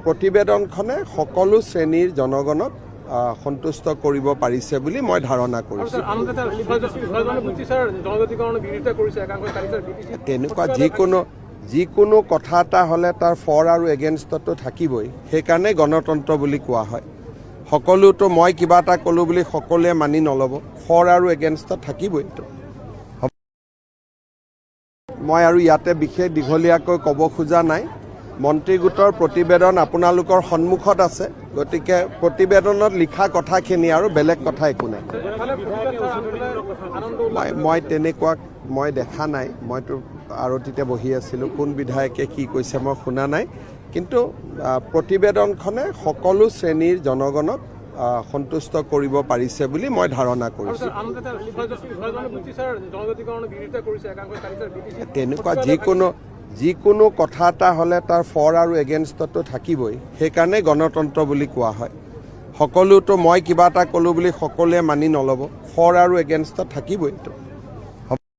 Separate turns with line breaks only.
প্ৰতিবেদনখনে সকলো শ্ৰেণীৰ জনগণক সন্তুষ্ট কৰিব পাৰিছে বুলি মই ধাৰণা কৰিছোঁ। তেনেকুৱা যিকোনো কথা এটা হ'লে তাৰ ফৰ আৰু এগেইনষ্টটো থাকিবই, সেইকাৰণে গণতন্ত্ৰ বুলি কোৱা হয়। সকলোতো মই কিবা এটা ক'লোঁ বুলি সকলোৱে মানি নল'ব, ফৰ আৰু এগেইনষ্টত থাকিবইতো। মই আৰু ইয়াতে বিশেষ দীঘলীয়াকৈ ক'ব খোজা নাই। মন্ত্ৰী গোটৰ প্ৰতিবেদন আপোনালোকৰ সন্মুখত আছে, গতিকে প্ৰতিবেদনত লিখা কথাখিনি আৰু বেলেগ কথা একো নাই। মই তেনেকুৱা মই দেখা নাই, মইতো আৰতিতে বহি আছিলোঁ, কোন বিধায়কে কি কৈছে মই শুনা নাই। কিন্তু প্ৰতিবেদনখনে সকলো শ্ৰেণীৰ জনগণক সন্তুষ্ট কৰিব পাৰিছে বুলি মই ধাৰণা কৰিছোঁ। তেনেকুৱা যিকোনো কথা এটা হ'লে তাৰ ফৰ আৰু এগেইনষ্টটো থাকিবই, সেইকাৰণে গণতন্ত্ৰ বুলি কোৱা হয়। সকলোতো মই কিবা এটা ক'লোঁ বুলি সকলোৱে মানি নল'ব, ফৰ আৰু এগেইনষ্টত থাকিবইতো।